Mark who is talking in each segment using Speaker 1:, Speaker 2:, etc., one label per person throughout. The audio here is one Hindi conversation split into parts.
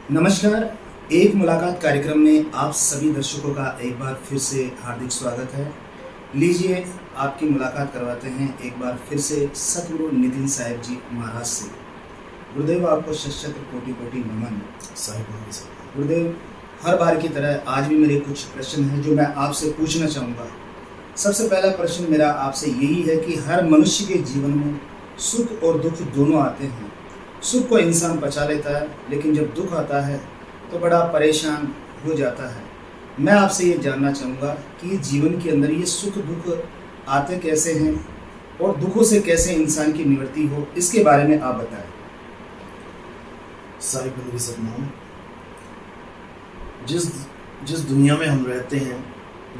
Speaker 1: नमस्कार। एक मुलाकात कार्यक्रम में आप सभी दर्शकों का एक बार फिर से हार्दिक स्वागत है। लीजिए आपकी मुलाकात करवाते हैं एक बार फिर से सतगुरु नितिन साहिब जी महाराज से। गुरुदेव आपको शत कोटि कोटि नमन।
Speaker 2: साहिब
Speaker 1: गुरुदेव, हर बार की तरह आज भी मेरे कुछ प्रश्न हैं जो मैं आपसे पूछना चाहूँगा। सबसे पहला प्रश्न मेरा आपसे यही है कि हर मनुष्य के जीवन में सुख और दुख दोनों आते हैं। सुख को इंसान पचा लेता है, लेकिन जब दुख आता है तो बड़ा परेशान हो जाता है। मैं आपसे ये जानना चाहूँगा कि जीवन के अंदर ये सुख दुख आते कैसे हैं और दुखों से कैसे इंसान की निवृत्ति हो, इसके बारे में आप बताएं।
Speaker 2: साहिब की सतनाम। जिस जिस दुनिया में हम रहते हैं,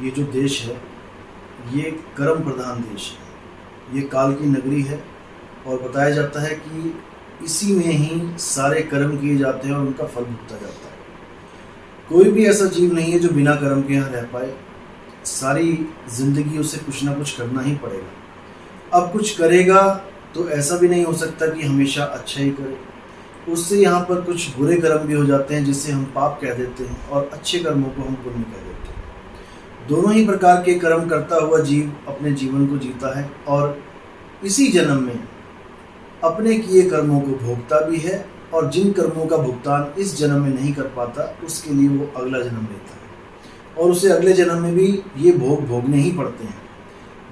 Speaker 2: ये जो देश है, ये कर्म प्रधान देश है। ये काल की नगरी है और बताया जाता है कि इसी में ही सारे कर्म किए जाते हैं और उनका फल भुगता जाता है। कोई भी ऐसा जीव नहीं है जो बिना कर्म के यहाँ रह पाए। सारी जिंदगी उसे कुछ ना कुछ करना ही पड़ेगा। अब कुछ करेगा तो ऐसा भी नहीं हो सकता कि हमेशा अच्छा ही करे। उससे यहाँ पर कुछ बुरे कर्म भी हो जाते हैं जिसे हम पाप कह देते हैं, और अच्छे कर्मों को हम पुण्य कह देते हैं। दोनों ही प्रकार के कर्म करता हुआ जीव अपने जीवन को जीता है और इसी जन्म में अपने किए कर्मों को भोगता भी है, और जिन कर्मों का भुगतान इस जन्म में नहीं कर पाता उसके लिए वो अगला जन्म लेता है और उसे अगले जन्म में भी ये भोग भोगने ही पड़ते हैं।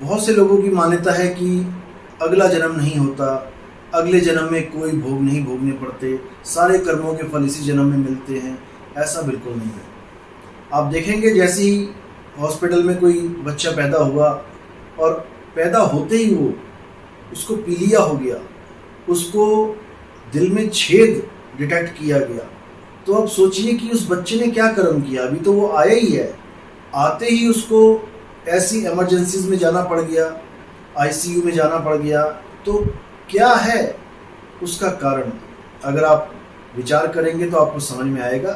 Speaker 2: बहुत से लोगों की मान्यता है कि अगला जन्म नहीं होता, अगले जन्म में कोई भोग नहीं भोगने पड़ते, सारे कर्मों के फल इसी जन्म में मिलते हैं। ऐसा बिल्कुल नहीं है। आप देखेंगे जैसे ही हॉस्पिटल में कोई बच्चा पैदा हुआ और पैदा होते ही वो उसको पीलिया हो गया, उसको दिल में छेद डिटेक्ट किया गया, तो अब सोचिए कि उस बच्चे ने क्या कर्म किया। अभी तो वो आया ही है, आते ही उसको ऐसी इमरजेंसीज में जाना पड़ गया, आईसीयू में जाना पड़ गया। तो क्या है उसका कारण? अगर आप विचार करेंगे तो आपको समझ में आएगा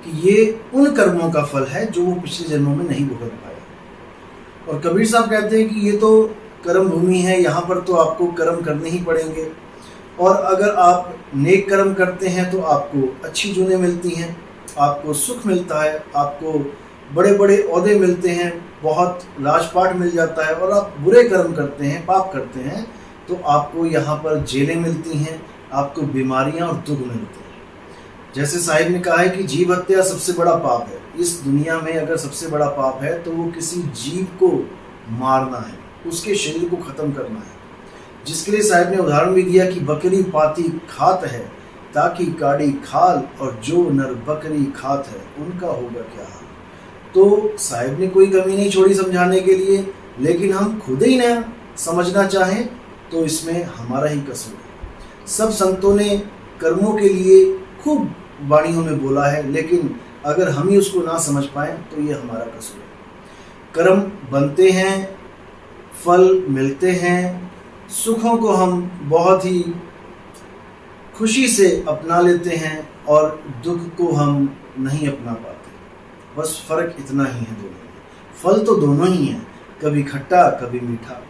Speaker 2: कि ये उन कर्मों का फल है जो वो पिछले जन्मों में नहीं भुगत पाए। और कबीर साहब कहते हैं कि ये तो कर्म भूमि है, यहाँ पर तो आपको कर्म करने ही पड़ेंगे। और अगर आप नेक कर्म करते हैं तो आपको अच्छी जूनें मिलती हैं, आपको सुख मिलता है, आपको बड़े बड़े ओहदे मिलते हैं, बहुत राजपाट मिल जाता है। और आप बुरे कर्म करते हैं, पाप करते हैं, तो आपको यहाँ पर जेलें मिलती हैं, आपको बीमारियाँ और दुख मिलते हैं। जैसे साहिब ने कहा है कि जीव हत्या सबसे बड़ा पाप है। इस दुनिया में अगर सबसे बड़ा पाप है तो वो किसी जीव को मारना है, उसके शरीर को ख़त्म करना है। जिसके लिए साहिब ने उदाहरण भी दिया कि बकरी पाती खात है ताकि काड़ी खाल, और जो नर बकरी खात है उनका होगा क्या हाल। तो साहिब ने कोई कमी नहीं छोड़ी समझाने के लिए, लेकिन हम खुद ही ना समझना चाहें तो इसमें हमारा ही कसूर है। सब संतों ने कर्मों के लिए खूब वाणियों में बोला है, लेकिन अगर हम ही उसको ना समझ पाएँ तो ये हमारा कसूर है। कर्म बनते हैं, फल मिलते हैं, सुखों को हम बहुत ही खुशी से अपना लेते हैं और दुख को हम नहीं अपना पाते। बस फर्क इतना ही है दोनों में। फल तो दोनों ही हैं, कभी खट्टा कभी मीठा।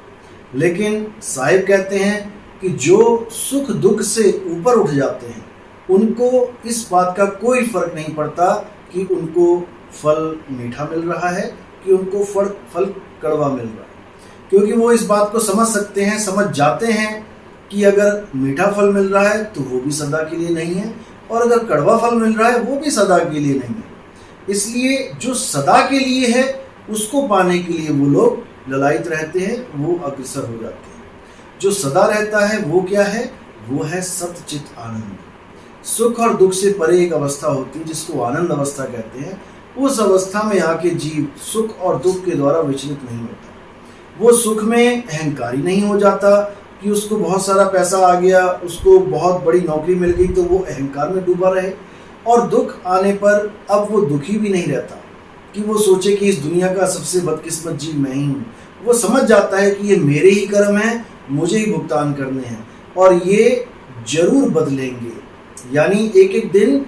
Speaker 2: लेकिन साहिब कहते हैं कि जो सुख दुख से ऊपर उठ जाते हैं उनको इस बात का कोई फर्क नहीं पड़ता कि उनको फल मीठा मिल रहा है कि उनको फल कड़वा मिल रहा है, क्योंकि वो इस बात को समझ सकते हैं, समझ जाते हैं कि अगर मीठा फल मिल रहा है तो वो भी सदा के लिए नहीं है, और अगर कड़वा फल मिल रहा है वो भी सदा के लिए नहीं है। इसलिए जो सदा के लिए है उसको पाने के लिए वो लोग ललायित रहते हैं, वो अग्रसर हो जाते हैं। जो सदा रहता है वो क्या है? वो है सतचित आनंद। सुख और दुख से परे एक अवस्था होती है जिसको आनंद अवस्था कहते हैं। उस अवस्था में आके जीव सुख और दुख के द्वारा विचलित नहीं होता। वो सुख में अहंकारी नहीं हो जाता कि उसको बहुत सारा पैसा आ गया, उसको बहुत बड़ी नौकरी मिल गई तो वो अहंकार में डूबा रहे, और दुख आने पर अब वो दुखी भी नहीं रहता कि वो सोचे कि इस दुनिया का सबसे बदकिस्मत जीव मैं ही हूँ। वो समझ जाता है कि ये मेरे ही कर्म हैं, मुझे ही भुगतान करने हैं और ये जरूर बदलेंगे। यानी एक एक दिन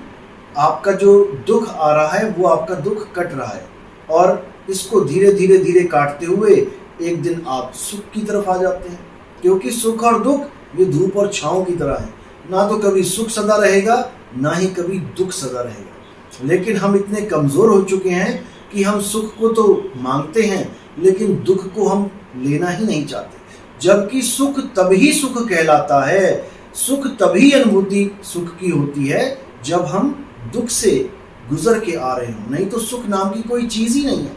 Speaker 2: आपका जो दुख आ रहा है वो आपका दुख कट रहा है, और इसको धीरे धीरे धीरे काटते हुए एक दिन आप सुख की तरफ आ जाते हैं। क्योंकि सुख और दुख ये धूप और छाँव की तरह है, ना तो कभी सुख सदा रहेगा ना ही कभी दुख सदा रहेगा। लेकिन हम इतने कमज़ोर हो चुके हैं कि हम सुख को तो मांगते हैं लेकिन दुख को हम लेना ही नहीं चाहते। जबकि सुख तभी सुख कहलाता है, सुख तभी अनुभूति सुख की होती है जब हम दुख से गुजर के आ रहे हों, नहीं तो सुख नाम की कोई चीज़ ही नहीं है।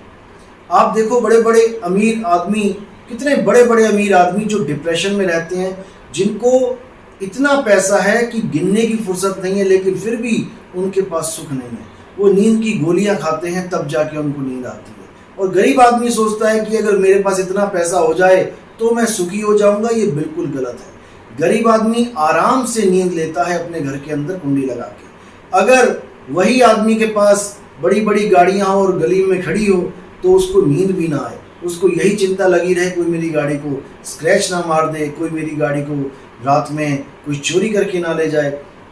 Speaker 2: आप देखो बड़े बड़े अमीर आदमी, कितने बड़े बड़े अमीर आदमी जो डिप्रेशन में रहते हैं, जिनको इतना पैसा है कि गिनने की फुर्सत नहीं है, लेकिन फिर भी उनके पास सुख नहीं है। वो नींद की गोलियां खाते हैं तब जाके उनको नींद आती है। और गरीब आदमी सोचता है कि अगर मेरे पास इतना पैसा हो जाए तो मैं सुखी हो जाऊंगा। ये बिल्कुल गलत है। गरीब आदमी आराम से नींद लेता है अपने घर के अंदर कुंडी लगा के। अगर वही आदमी के पास बड़ी बड़ी गाड़ियां हो और गली में खड़ी हो तो उसको नींद भी ना आए, उसको यही चिंता लगी रहे कोई मेरी गाड़ी को स्क्रैच ना मार दे, कोई मेरी गाड़ी को रात में कोई चोरी करके ना ले जाए।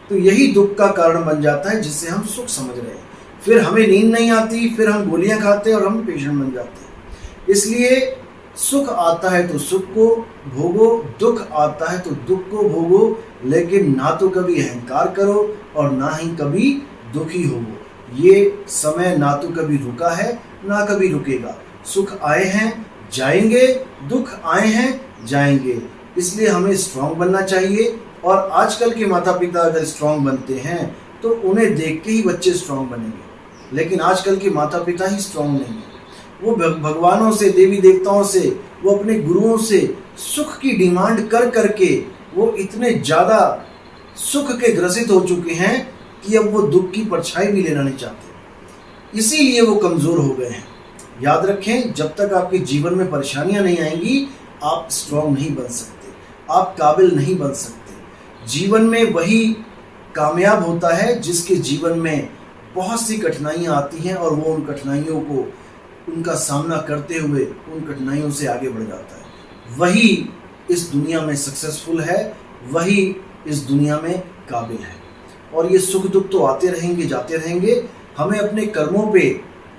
Speaker 2: तो यही दुख का कारण बन जाता है जिससे हम सुख समझ रहे हैं। फिर हमें नींद नहीं आती, फिर हम गोलियां खाते हैं और हम पेशेंट बन जाते हैं। इसलिए सुख आता है तो सुख को भोगो, दुख आता है तो दुख को भोगो, लेकिन ना तो कभी अहंकार करो और ना ही कभी दुखी होवो। ये समय ना तो कभी रुका है ना कभी रुकेगा। सुख आए हैं जाएंगे, दुख आए हैं जाएंगे। इसलिए हमें स्ट्रांग बनना चाहिए। और आजकल के माता पिता अगर स्ट्रांग बनते हैं तो उन्हें देख के ही बच्चे स्ट्रांग बनेंगे, लेकिन आजकल के माता पिता ही स्ट्रांग नहीं है। वो भगवानों से, देवी देवताओं से, वो अपने गुरुओं से सुख की डिमांड कर करके वो इतने ज़्यादा सुख के ग्रसित हो चुके हैं कि अब वो दुख की परछाई भी लेना नहीं चाहते। इसीलिए वो कमज़ोर हो गए हैं। याद रखें, जब तक आपके जीवन में परेशानियां नहीं आएंगी आप स्ट्रांग नहीं बन सकते, आप काबिल नहीं बन सकते। जीवन में वही कामयाब होता है जिसके जीवन में बहुत सी कठिनाइयां आती हैं और वो उन कठिनाइयों को, उनका सामना करते हुए उन कठिनाइयों से आगे बढ़ जाता है। वही इस दुनिया में सक्सेसफुल है, वही इस दुनिया में काबिल है। और ये सुख दुख तो आते रहेंगे जाते रहेंगे। हमें अपने कर्मों पे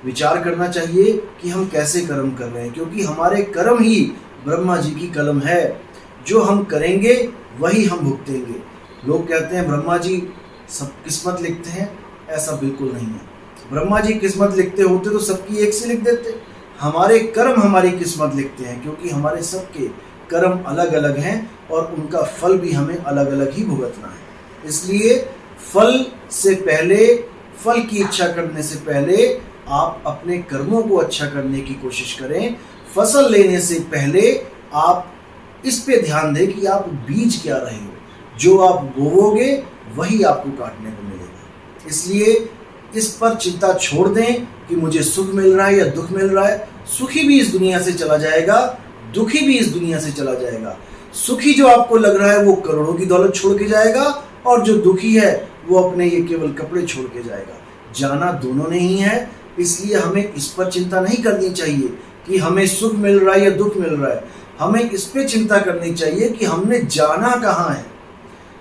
Speaker 2: विचार करना चाहिए कि हम कैसे कर्म कर रहे हैं, क्योंकि हमारे कर्म ही ब्रह्मा जी की कलम है। जो हम करेंगे वही हम भुगतेंगे। लोग कहते हैं ब्रह्मा जी सब किस्मत लिखते हैं, ऐसा बिल्कुल नहीं है। ब्रह्मा जी किस्मत लिखते होते तो सबकी एक से लिख देते। हमारे कर्म हमारी किस्मत लिखते हैं, क्योंकि हमारे सबके कर्म अलग अलग हैं और उनका फल भी हमें अलग अलग ही भुगतना है। इसलिए फल से पहले, फल की इच्छा करने से पहले आप अपने कर्मों को अच्छा करने की कोशिश करें। फसल लेने से पहले आप इस पे ध्यान दें कि आप बीज क्या रहे हो। जो आप बोओगे वही आपको काटने को मिलेगा। इसलिए इस पर चिंता छोड़ दें कि मुझे सुख मिल रहा है या दुख मिल रहा है। सुखी भी इस दुनिया से चला जाएगा, दुखी भी इस दुनिया से चला जाएगा। सुखी जो आपको लग रहा है वो करोड़ों की दौलत छोड़ के जाएगा, और जो दुखी है वो अपने ये केवल कपड़े छोड़ के जाएगा। जाना दोनों ने ही है। इसलिए हमें इस पर चिंता नहीं करनी चाहिए कि हमें सुख मिल रहा है या दुख मिल रहा है। हमें इस पर चिंता करनी चाहिए कि हमने जाना कहाँ है,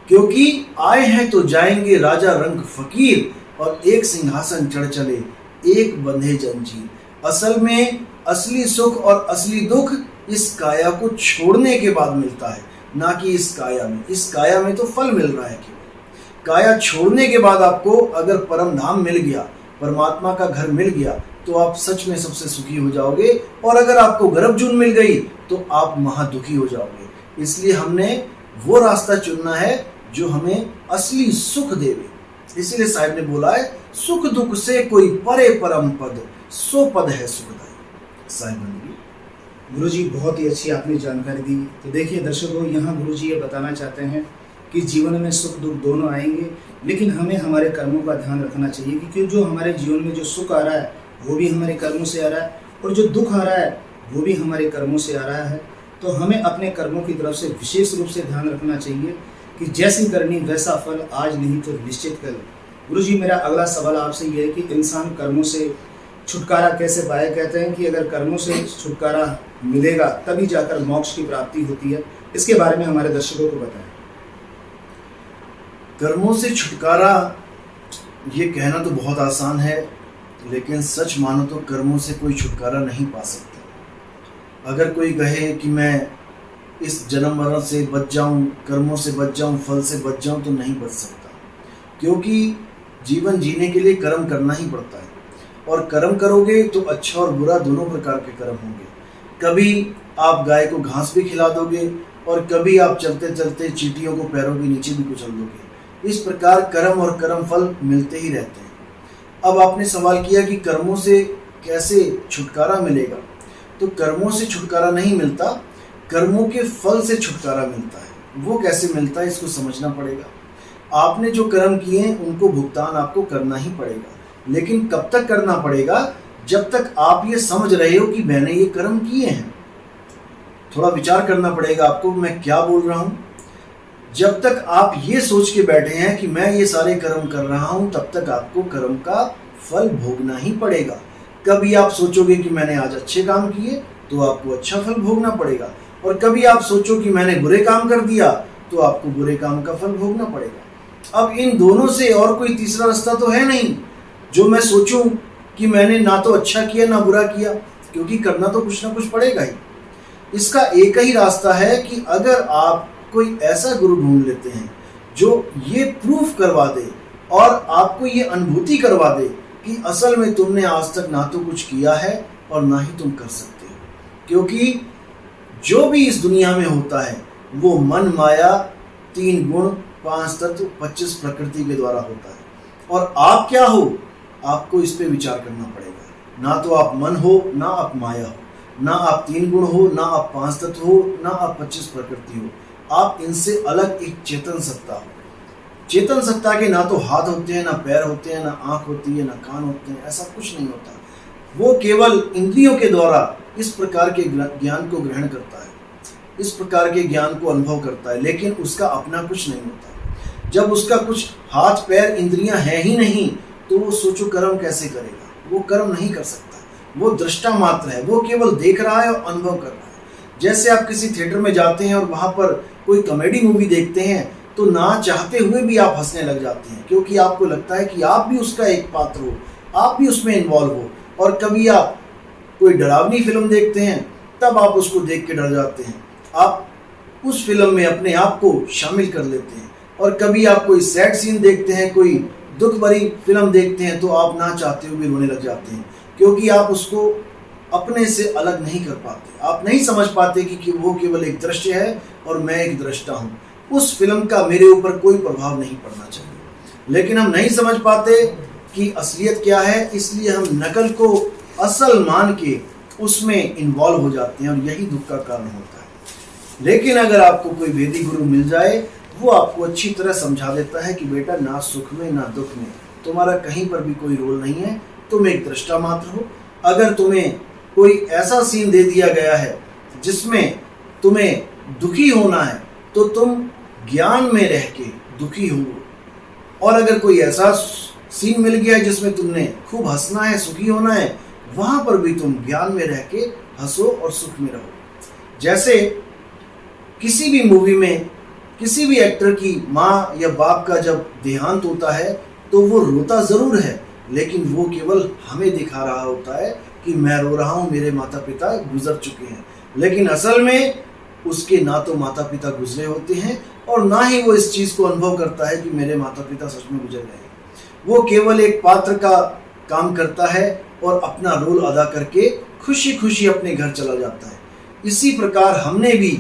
Speaker 2: क्योंकि आए हैं तो जाएंगे राजा रंग फकीर, और एक सिंहासन चढ़ चले एक बंधे जंजीर। असल में असली सुख और असली दुख इस काया को छोड़ने के बाद मिलता है, ना कि इस काया में। इस काया में तो फल मिल रहा है केवल। काया छोड़ने के बाद आपको अगर परम धाम मिल गया, परमात्मा का घर मिल गया, तो आप सच में सबसे सुखी हो जाओगे। और अगर आपको गर्भजून मिल गई तो आप महादुखी हो जाओगे। इसलिए हमने वो रास्ता चुनना है जो हमें असली सुख देवे। इसीलिए साहिब ने बोला है, सुख दुख से कोई परे परम पद, सो पद है सुखदायी। साहिब
Speaker 1: गुरुजी बहुत ही अच्छी आपने जानकारी दी। तो देखिए दर्शकों, यहाँ गुरुजी ये बताना चाहते हैं कि जीवन में सुख दुख दोनों आएंगे, लेकिन हमें हमारे कर्मों का ध्यान रखना चाहिए, क्योंकि जो हमारे जीवन में जो सुख आ रहा है वो भी हमारे कर्मों से आ रहा है, और जो दुख आ रहा है वो भी हमारे कर्मों से आ रहा है। तो हमें अपने कर्मों की तरफ से विशेष रूप से ध्यान रखना चाहिए कि जैसी करनी वैसा फल, आज नहीं तो निश्चित कल। गुरुजी मेरा अगला सवाल आपसे ये है कि इंसान कर्मों से छुटकारा कैसे पाए। कहते हैं कि अगर कर्मों से छुटकारा मिलेगा तभी जाकर मोक्ष की प्राप्ति होती है। इसके बारे में हमारे दर्शकों को बताएं।
Speaker 2: कर्मों से छुटकारा ये कहना तो बहुत आसान है, लेकिन सच मानो तो कर्मों से कोई छुटकारा नहीं पा सकता। अगर कोई कहे कि मैं इस जन्म मरण से बच जाऊं, कर्मों से बच जाऊं, फल से बच जाऊं, तो नहीं बच सकता। क्योंकि जीवन जीने के लिए कर्म करना ही पड़ता है, और कर्म करोगे तो अच्छा और बुरा दोनों प्रकार के कर्म होंगे। कभी आप गाय को घास भी खिला दोगे और कभी आप चलते चलते चींटियों को पैरों के नीचे भी कुचल दोगे। इस प्रकार कर्म और कर्म फल मिलते ही रहते हैं। अब आपने सवाल किया कि कर्मों से कैसे छुटकारा मिलेगा, तो कर्मों से छुटकारा नहीं मिलता, कर्मों के फल से छुटकारा मिलता है। वो कैसे मिलता है इसको समझना पड़ेगा। आपने जो कर्म किए हैं उनको भुगतान आपको करना ही पड़ेगा, लेकिन कब तक करना पड़ेगा? जब तक आप ये समझ रहे हो कि मैंने ये कर्म किए हैं। थोड़ा विचार करना पड़ेगा आपको मैं क्या बोल रहा हूँ। जब तक आप ये सोच के बैठे हैं कि मैं ये सारे कर्म कर रहा हूँ, तब तक आपको कर्म का फल भोगना ही पड़ेगा। कभी आप सोचोगे कि मैंने आज अच्छे काम किए तो आपको अच्छा फल भोगना पड़ेगा, और कभी आप सोचो कि मैंने बुरे काम कर दिया तो आपको बुरे काम का फल भोगना पड़ेगा। अब इन दोनों से और कोई तीसरा रास्ता तो है नहीं, जो मैं सोचूं कि मैंने ना तो अच्छा किया ना बुरा किया, क्योंकि करना तो कुछ ना कुछ पड़ेगा ही। इसका एक ही रास्ता है कि अगर आप कोई ऐसा गुरु ढूंढ लेते हैं जो ये प्रूफ करवा दे और आपको ये अनुभूति करवा दे कि असल में तुमने आज तक ना तो कुछ किया है और ना ही तुम कर सकते हो। क्योंकि जो भी इस दुनिया में होता है वो मन, माया, 3 गुण, 5 तत्व, 25 प्रकृति के द्वारा होता है। और आप क्या हो, आपको इस पे विचार करना पड़ेगा। ना तो आप मन हो, ना आप माया हो, ना आप 3 गुण हो, ना आप 5 तत्व हो, ना आप 25 प्रकृति हो। आप इनसे अलग एक चेतन सत्ता हो। चेतन सत्ता के ना तो हाथ होते हैं, ना पैर होते हैं, ना आंख होती है, ना कान होते हैं, ऐसा कुछ नहीं होता। वो केवल इंद्रियों के द्वारा इस प्रकार के ज्ञान को ग्रहण करता है, इस प्रकार के ज्ञान को अनुभव करता है, लेकिन उसका अपना कुछ नहीं होता। जब उसका कुछ हाथ, पैर, इंद्रियां हैं ही नहीं तो वो सोचो कर्म कैसे करेगा? वो कर्म नहीं कर सकता। वो दृष्टा मात्र है, वो केवल देख रहा है और अनुभव कर रहा है। जैसे आप किसी थिएटर में जाते हैं और वहाँ पर कोई कॉमेडी मूवी देखते हैं तो ना चाहते हुए भी आप हंसने लग जाते हैं, क्योंकि आपको लगता है कि आप भी उसका एक पात्र हो, आप भी उसमें इन्वॉल्व हो। और कभी आप कोई डरावनी फिल्म देखते हैं तब आप उसको देख के डर जाते हैं, आप उस फिल्म में अपने आप को शामिल कर लेते हैं। और कभी आप कोई सैड सीन देखते हैं, कोई दुख भरी फिल्म देखते हैं तो आप ना चाहते हुए रोने लग जाते हैं, क्योंकि आप उसको अपने से अलग नहीं कर पाते। आप नहीं समझ पाते कि वो केवल एक दृश्य है और मैं एक दृष्टा हूँ। उस फिल्म का मेरे ऊपर कोई प्रभाव नहीं पड़ना चाहिए। लेकिन हम नहीं समझ पाते कि असलियत क्या है, इसलिए हम नकल को असल मान के उसमें इन्वॉल्व हो जाते हैं और यही दुख का कारण होता है। लेकिन अगर आपको कोई वेदी गुरु मिल जाए, वो आपको अच्छी तरह समझा देता है कि बेटा ना सुख में ना दुख में तुम्हारा कहीं पर भी कोई रोल नहीं है, तुम एक दृष्टा मात्र हो। अगर तुम्हें कोई ऐसा सीन दे दिया गया है जिसमें तुम्हें दुखी होना है तो तुम ज्ञान में रह के दुखी हो, और अगर कोई ऐसा सीन मिल गया है जिसमें तुमने खूब हंसना है, सुखी होना है, वहां पर भी तुम ज्ञान में रह के हंसो और सुख में रहो। जैसे किसी भी मूवी में किसी भी एक्टर की माँ या बाप का जब देहांत होता है तो वो रोता जरूर है, लेकिन वो केवल हमें दिखा रहा होता है कि मैं रो रहा हूँ, मेरे माता पिता गुजर चुके हैं। लेकिन असल में उसके ना तो माता पिता गुजरे होते हैं और ना ही वो इस चीज़ को अनुभव करता है कि मेरे माता पिता सच में गुजर गए। वो केवल एक पात्र का काम करता है और अपना रोल अदा करके खुशी खुशी अपने घर चला जाता है। इसी प्रकार हमने भी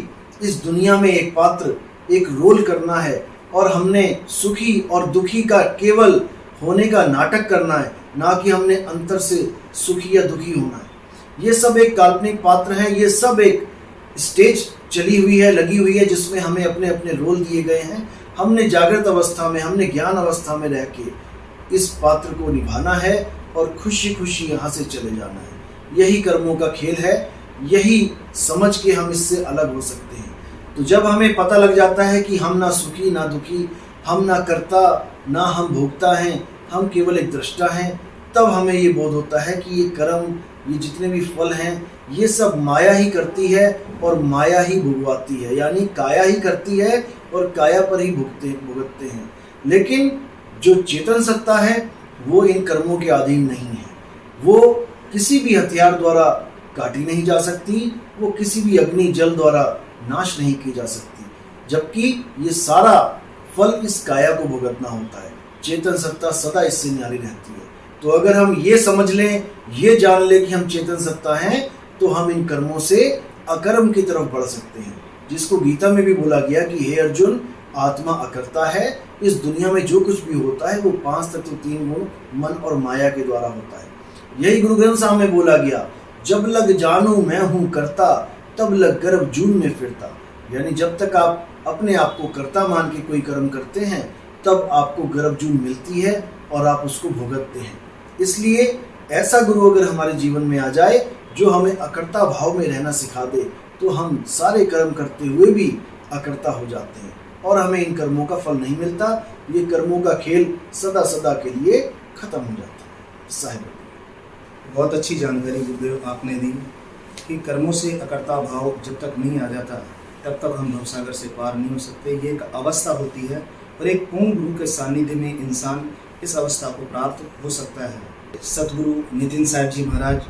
Speaker 2: इस दुनिया में एक पात्र, एक रोल करना है और हमने सुखी और दुखी का केवल होने का नाटक करना है, ना कि हमने अंतर से सुखी या दुखी होना है। ये सब एक काल्पनिक पात्र हैं, ये सब एक स्टेज चली हुई है, लगी हुई है, जिसमें हमें अपने अपने रोल दिए गए हैं। हमने जागृत अवस्था में, हमने ज्ञान अवस्था में रह के इस पात्र को निभाना है और खुशी खुशी यहाँ से चले जाना है। यही कर्मों का खेल है, यही समझ के हम इससे अलग हो सकते हैं। तो जब हमें पता लग जाता है कि हम ना सुखी ना दुखी, हम ना करता ना हम भोगता हैं, हम केवल एक दृष्टा हैं, तब हमें ये बोध होता है कि ये कर्म, ये जितने भी फल हैं, ये सब माया ही करती है और माया ही भुगवाती है। यानी काया ही करती है और काया पर ही भुगतते हैं। लेकिन जो चेतन सत्ता है वो इन कर्मों के अधीन नहीं है। वो किसी भी हथियार द्वारा काटी नहीं जा सकती, वो किसी भी अग्नि जल द्वारा नाश नहीं की जा सकती, जबकि ये सारा फल इस काया को भुगतना होता है। चेतन सत्ता सदा इससे न्यारी रहती है। तो अगर हम ये समझ लें, ये जान लें कि हम चेतन सत्ता हैं, तो हम इन कर्मों से अकर्म की तरफ बढ़ सकते हैं, जिसको गीता में भी बोला गया कि हे अर्जुन, आत्मा अकर्ता है। इस दुनिया में जो कुछ भी होता है वो 5 तत्व 3 गुण मन और माया के द्वारा होता है। यही गुरु ग्रंथ साहब में बोला गया, जब लग जानू मैं हूँ करता, तब लग गर्भ जून में फिरता। यानी जब तक आप अपने आप को कर्ता मान के कोई कर्म करते हैं, तब आपको गर्भ जून मिलती है और आप उसको भुगतते हैं। इसलिए ऐसा गुरु अगर हमारे जीवन में आ जाए जो हमें अकर्ता भाव में रहना सिखा दे, तो हम सारे कर्म करते हुए भी अकर्ता हो जाते हैं और हमें इन कर्मों का फल नहीं मिलता। ये कर्मों का खेल सदा सदा के लिए खत्म हो जाता है। साहिब,
Speaker 1: बहुत अच्छी जानकारी गुरुदेव आपने दी कि कर्मों से अकर्ता भाव जब तक नहीं आ जाता, तब तक हम भवसागर से पार नहीं हो सकते। ये एक अवस्था होती है और एक पूर्ण गुरु के सानिध्य में इंसान इस अवस्था को प्राप्त हो सकता है। सतगुरु नितिन साहब जी महाराज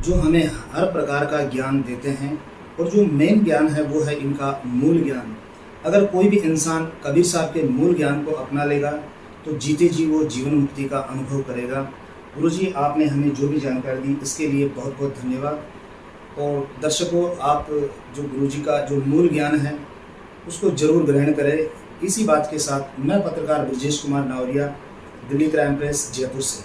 Speaker 1: जो हमें हर प्रकार का ज्ञान देते हैं, और जो मेन ज्ञान है वो है इनका मूल ज्ञान। अगर कोई भी इंसान कबीर साहब के मूल ज्ञान को अपना लेगा तो जीते जी वो जीवन मुक्ति का अनुभव करेगा। गुरुजी, आपने हमें जो भी जानकारी दी इसके लिए बहुत बहुत धन्यवाद। और दर्शकों, आप जो गुरुजी का जो मूल ज्ञान है उसको जरूर ग्रहण करें। इसी बात के साथ मैं पत्रकार ब्रजेश कुमार नावरिया, दिल्ली क्राइम प्रेस, जयपुर से।